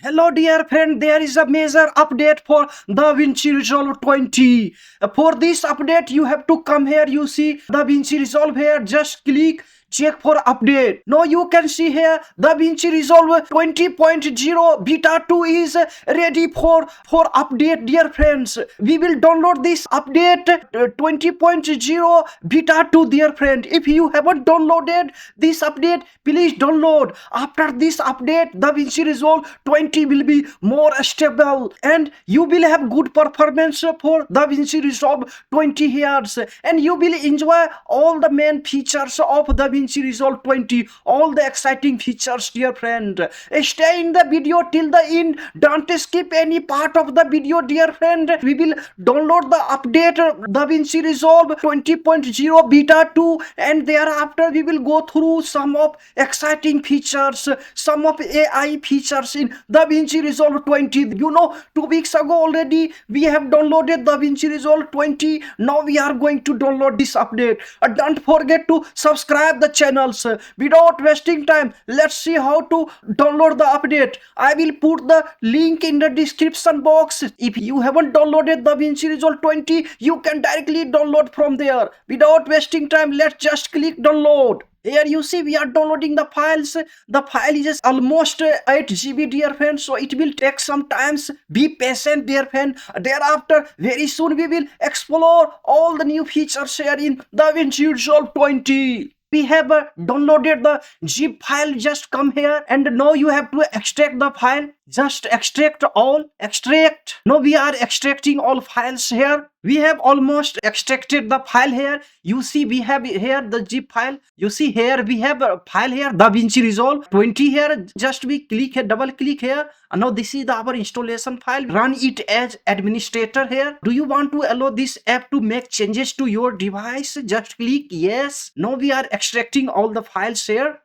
Hello dear friend, there is a major update for DaVinci Resolve 20. For this update you have to come here, you see DaVinci Resolve here, just click check for update. Now you can see here DaVinci Resolve 20.0 beta 2 is ready for update dear friends. We will download this update 20.0 beta 2 dear friend. If you haven't downloaded this update, please download. After this update DaVinci Resolve 20 will be more stable and you will have good performance for DaVinci Resolve 20 here, and you will enjoy all the main features of DaVinci Resolve 20, all the exciting features dear friend. Stay in the video till the end, don't skip any part of the video dear friend. We will download the update DaVinci Resolve 20.0 beta 2 and thereafter we will go through some of exciting features, some of AI features in DaVinci Resolve 20. You know, 2 weeks ago already we have downloaded DaVinci Resolve 20. Now we are going to download this update. Don't forget to subscribe the channels. Without wasting time, let's see how to download the update. I will put the link in the description box. If you haven't downloaded DaVinci Resolve 20, you can directly download from there. Without wasting time, let's just click download. Here you see we are downloading the files. The file is almost 8 GB dear friend, so it will take some time. Be patient dear friend. Thereafter very soon we will explore all the new features here in DaVinci Resolve 20. We have downloaded the zip file. Just come here and now you have to extract the file. Just extract all. Extract. Now we are extracting all files here. We have almost extracted the file here. You see we have here the zip file. You see here we have a file here, DaVinci Resolve 20 here. Just we click here, double click here. And now this is our installation file. Run it as administrator here. Do you want to allow this app to make changes to your device? Just click yes. Now we are extracting all the files here.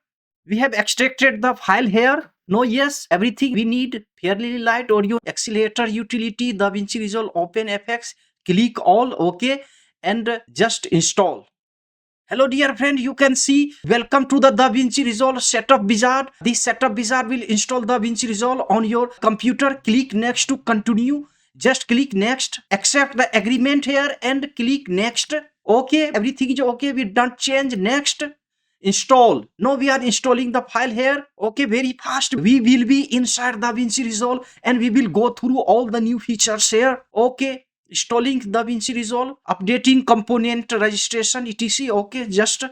We have extracted the file here. No, yes, everything we need. Fairly Light Audio Accelerator Utility, DaVinci Resolve OpenFX. Click all, okay, and just install. Hello dear friend, you can see welcome to the DaVinci Resolve Setup Wizard. This Setup Wizard will install DaVinci Resolve on your computer. Click next to continue. Just click next. Accept the agreement here and click next. Okay, everything is okay. We don't change. Next. Install. Now we are installing the file here. Okay, very fast. We will be inside DaVinci Resolve and we will go through all the new features here. Okay. Installing DaVinci Resolve, updating component registration, etc. Okay, just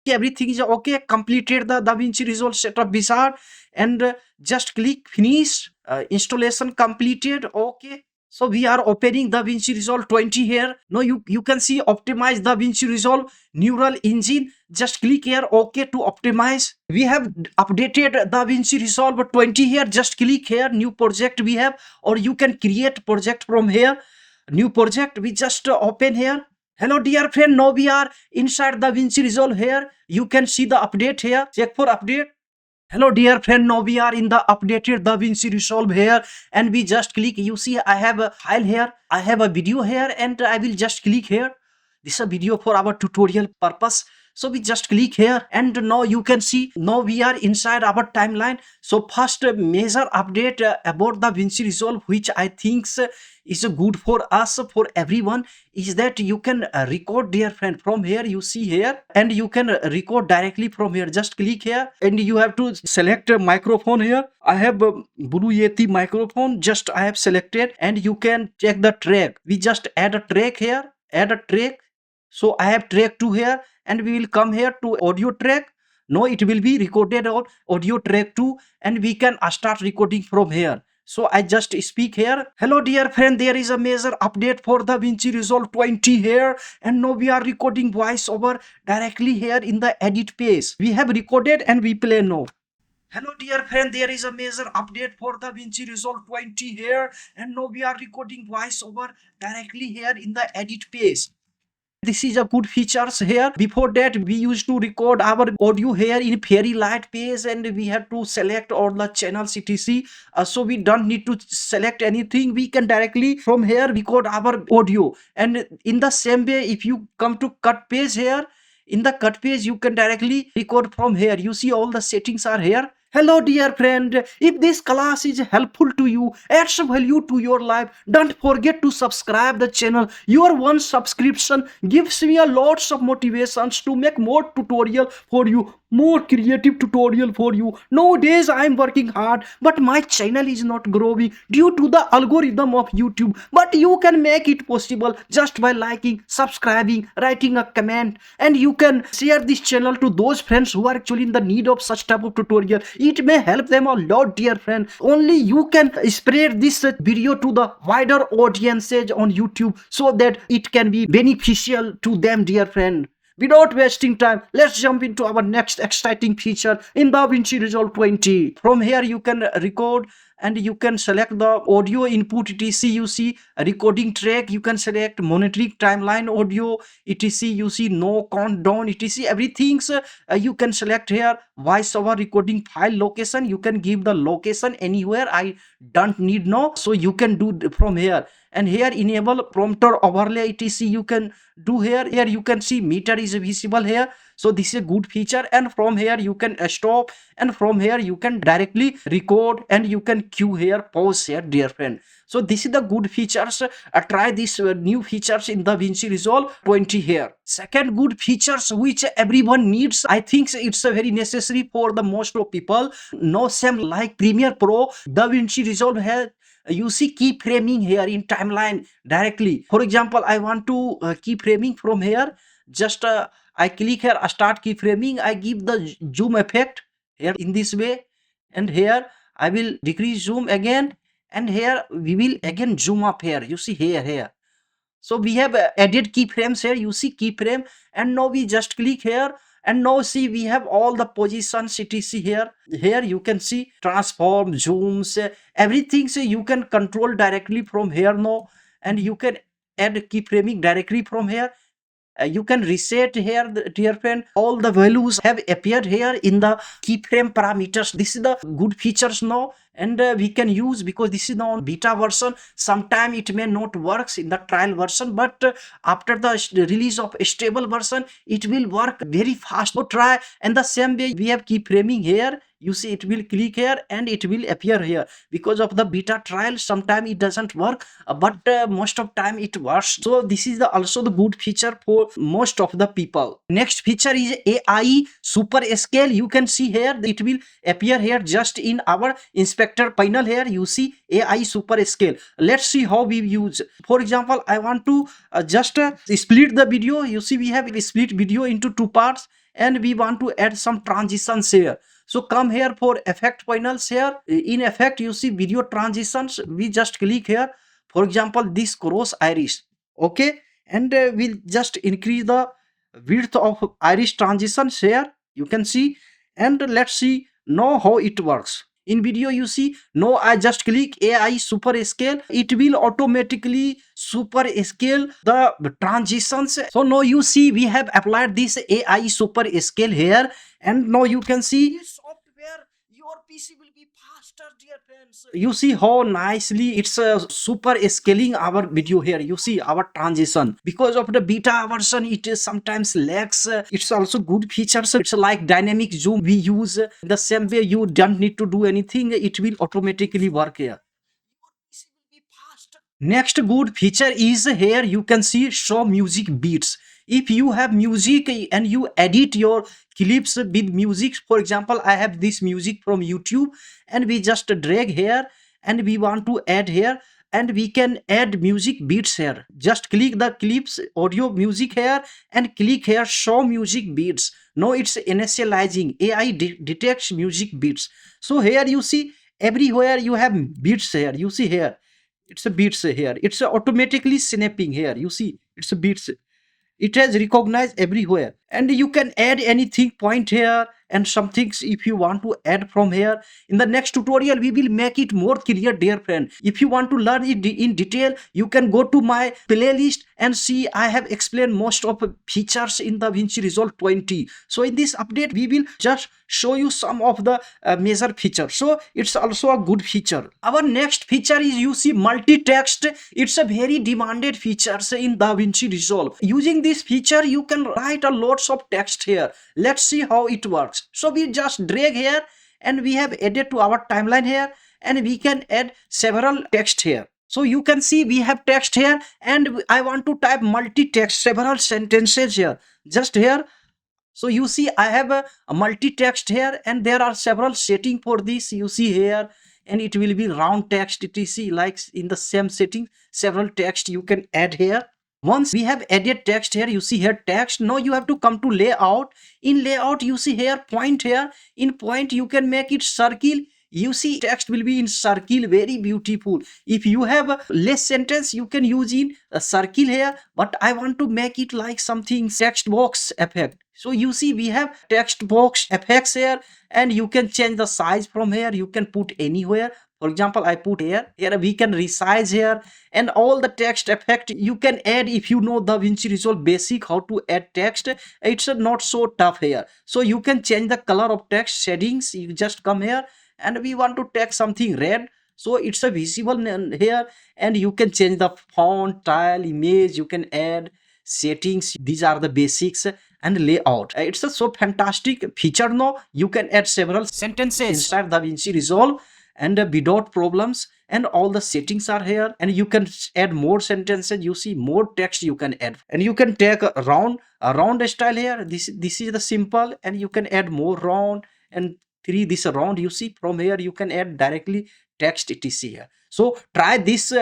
everything is okay. Completed the DaVinci Resolve Setup Wizard and just click finish. Installation completed. Okay. So we are opening DaVinci Resolve 20 here. Now you can see optimize DaVinci Resolve Neural Engine. Just click here OK to optimize. We have updated DaVinci Resolve 20 here. Just click here, new project we have, or you can create project from here. New project we just open here. Hello dear friend, now we are inside DaVinci Resolve here. You can see the update here. Check for update. Hello dear friend, now we are in the updated DaVinci Resolve here and we just click. You see I have a file here, I have a video here and I will just click here. This is a video for our tutorial purpose. So we just click here and now you can see now we are inside our timeline. So first major update about DaVinci Resolve, which I think is good for us, for everyone, is that you can record dear friend from here. You see here and you can record directly from here. Just click here and you have to select a microphone here. I have a Blue Yeti microphone, just I have selected, and you can check the track. We just add a track here, add a track. So I have track 2 here and we will come here to audio track. Now it will be recorded on audio track 2 and we can start recording from here. So I just speak here. Hello dear friend, there is a major update for DaVinci Resolve 20 here and now we are recording voiceover directly here in the edit page. We have recorded and we play now. Hello dear friend, there is a major update for DaVinci Resolve 20 here and now we are recording voiceover directly here in the edit page. This is a good features here. Before that we used to record our audio here in Fairy Light page and we have to select all the channels etc. So we don't need to select anything. We can directly from here record our audio. And in the same way, if you come to cut page here, in the cut page you can directly record from here. You see all the settings are here. Hello, dear friend. If this class is helpful to you, adds value to your life, don't forget to subscribe the channel. Your one subscription gives me a lots of motivations to make more tutorial for you, more creative tutorial for you. Nowadays, I am working hard, but my channel is not growing due to the algorithm of YouTube. But you can make it possible just by liking, subscribing, writing a comment, and you can share this channel to those friends who are actually in the need of such type of tutorial. It may help them a lot, dear friend. Only you can spread this video to the wider audiences on YouTube so that it can be beneficial to them, dear friend. Without wasting time, let's jump into our next exciting feature in DaVinci Resolve 20. From here, you can record and you can select the audio input etc. You see a recording track, you can select monitoring timeline audio etc. You see no countdown etc. Everything you can select here. Voiceover recording file location, you can give the location anywhere. I don't need no, so you can do from here. And here enable prompter overlay etc. You can do here. Here you can see meter is visible here, so this is a good feature. And from here you can stop, and from here you can directly record, and you can cue here, pause here, dear friend. So this is the good features. Try these new features in DaVinci Resolve 20 here. Second good features which everyone needs, I think it's very necessary for the most of people. No same like Premiere Pro, DaVinci Resolve has, you see, keyframing here in timeline directly. For example, I want to keyframing from here. Just I click here, start keyframing. I give the zoom effect here in this way, and here I will decrease zoom again, and here we will again zoom up here. You see here. So we have added keyframes here. You see keyframe, and now we just click here, and now see we have all the positions etc. Here you can see transform, zooms, everything. So you can control directly from here now, and you can add keyframing directly from here. You can reset here, dear friend. All the values have appeared here in the keyframe parameters. This is the good features now, and we can use, because this is now on beta version. Sometime it may not works in the trial version, but after the release of a stable version, it will work very fast. So try, and the same way we have keyframing here. You see it will click here and it will appear here. Because of the beta trial, sometime it doesn't work, but most of time it works. So this is also the good feature for most of the people. Next feature is AI super scale. You can see here it will appear here just in our inspector panel. Here you see AI super scale. Let's see how we use. For example, I want to just split the video. You see we have split video into two parts, and we want to add some transitions here. So come here for effect panels. Here in effect you see video transitions. We just click here, for example this cross iris, okay, and we'll just increase the width of iris transitions here, you can see. And let's see now how it works. In video you see, now I just click AI super scale, it will automatically super scale the transitions. So now you see we have applied this AI super scale here, and now you can see this software, your PC will be faster, dear friends. You see how nicely it's super scaling our video here. You see our transition. Because of the beta version, it is sometimes lags. It's also good features. It's like dynamic zoom we use. The same way you don't need to do anything, it will automatically work here. Next good feature is here you can see show music beats. If you have music and you edit your clips with music, for example I have this music from YouTube, and we just drag here and we want to add here, and we can add music beats here. Just click the clips audio music here and click here show music beats. Now it's initializing, AI detects music beats. So here you see everywhere you have beats here. You see here it's a beats here, it's automatically snapping here. You see it's a beats, it has recognized everywhere. And you can add anything point here, and some things if you want to add from here. In the next tutorial we will make it more clear, dear friend. If you want to learn it in detail, you can go to my playlist and see I have explained most of features in DaVinci Resolve 20. So in this update we will just show you some of the major features. So it's also a good feature. Our next feature is you see multi-text. It's a very demanded feature in DaVinci Resolve. Using this feature you can write a lots of text here. Let's see how it works. So we just drag here and we have added to our timeline here, and we can add several text here. So you can see we have text here, and I want to type multi-text, several sentences here, just here. So you see I have a multi-text here, and there are several setting for this, you see here, and it will be round text etc, like in the same setting several text you can add here. Once we have added text here, you see here text, now you have to come to layout. In layout you see here point here, in point you can make it circle. You see text will be in circle, very beautiful. If you have a less sentence you can use in a circle here, but I want to make it like something text box effect. So you see we have text box effects here, and you can change the size from here, you can put anywhere. For example, I put here we can resize here, and all the text effect you can add. If you know DaVinci Resolve basic how to add text, it's not so tough here. So you can change the color of text settings. You just come here, and we want to text something red, so it's a visible here, and you can change the font, style, image, you can add settings. These are the basics. And layout, it's a so fantastic feature. Now you can add several sentences inside DaVinci Resolve, and without problems, and all the settings are here, and you can add more sentences. You see more text you can add, and you can take a round style here. This is the simple, and you can add more round, and this round, you see from here you can add directly text etc here. So try this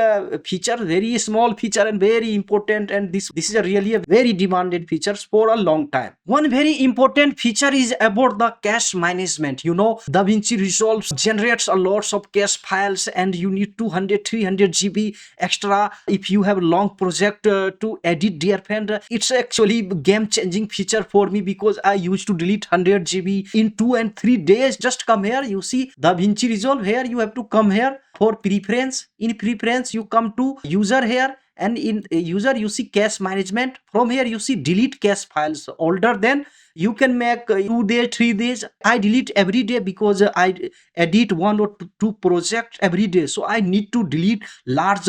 feature, very small feature and very important, and this is a really a very demanded features for a long time. One very important feature is about the cache management. You know DaVinci Resolve generates a lots of cache files, and you need 200-300 GB extra if you have long project to edit, dear friend. It's actually game changing feature for me, because I used to delete 100 GB in 2 and 3 days. Just come here, you see DaVinci Resolve here, you have to come here for preference. In preference you come to user here, and in user you see cache management. From here you see delete cache files older than, you can make 2 days, 3 days. I delete every day because I edit 1 or 2 projects every day, so I need to delete large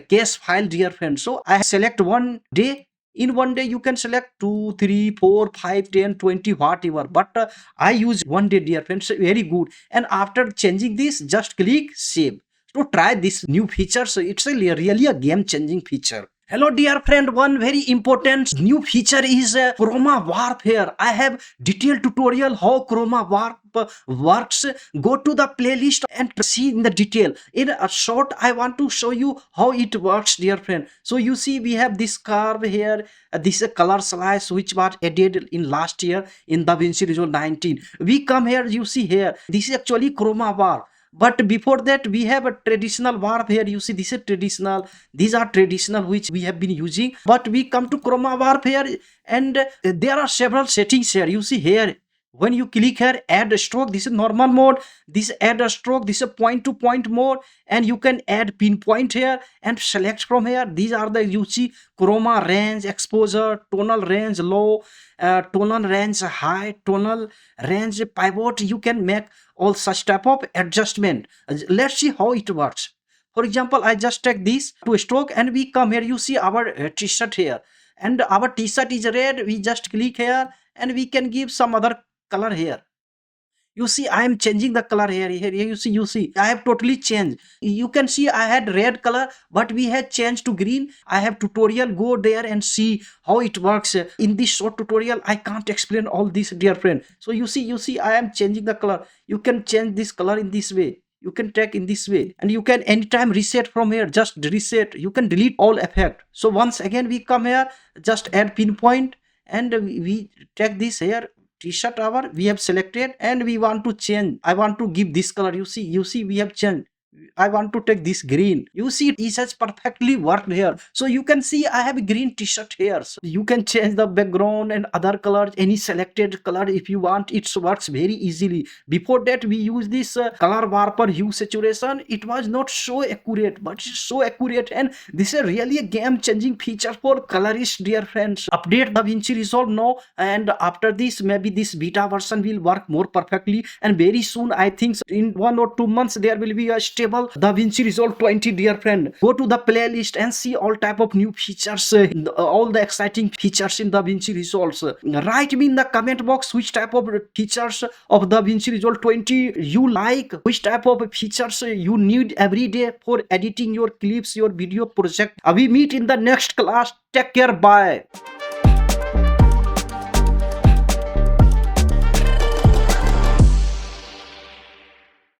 cache file, dear friend. So I select one day. In one day you can select 2, 3, 4, 5, 10, 20, whatever, but I use one day, dear friends. Very good. And after changing this, just click save. So try this new feature. So it's really a game changing feature. Hello dear friend, one very important new feature is Chroma Warp here. I have detailed tutorial how Chroma Warp works. Go to the playlist and see in the detail. In a short, I want to show you how it works, dear friend. So you see we have this curve here. This is a color slice which was added in last year in DaVinci Resolve 19. We come here, you see here. This is actually Chroma Warp. But before that we have a traditional warp here. You see this is traditional, these are traditional which we have been using. But we come to Chroma Warp here, and there are several settings here. You see here, when you click here, add a stroke, this is normal mode. This add a stroke, this is a point to point mode, and you can add pinpoint here and select from here. These are the, you see, chroma range, exposure, tonal range low, tonal range high, tonal range pivot. You can make all such type of adjustment. Let's see how it works. For example, I just take this to stroke, and we come here. You see our t-shirt here, and our t-shirt is red. We just click here, and we can give some other color here. You see I am changing the color here. You see I have totally changed. You can see I had red color, but we had changed to green. I have tutorial, go there and see how it works. In this short tutorial I can't explain all this, dear friend. So you see I am changing the color. You can change this color in this way. You can take in this way, and you can anytime reset from here. Just reset. You can delete all effect. So once again we come here, just add pinpoint, and we take this here t-shirt our we have selected, and we want to change. I want to give this color. You see we have changed. I want to take this green. You see it has perfectly worked here. So you can see I have a green t-shirt here. So you can change the background and other colors, any selected color if you want. It works very easily. Before that we use this color warper hue saturation. It was not so accurate, but it's so accurate, and this is really a game changing feature for colorists, dear friends. Update DaVinci Resolve now, and after this maybe this beta version will work more perfectly, and very soon I think in 1 or 2 months there will be a stable enable DaVinci Resolve 20, dear friend. Go to the playlist and see all type of new features, all the exciting features in DaVinci Resolve. Write me in the comment box which type of features of DaVinci Resolve 20 you like, which type of features you need every day for editing your clips, your video project. We meet in the next class. Take care. Bye.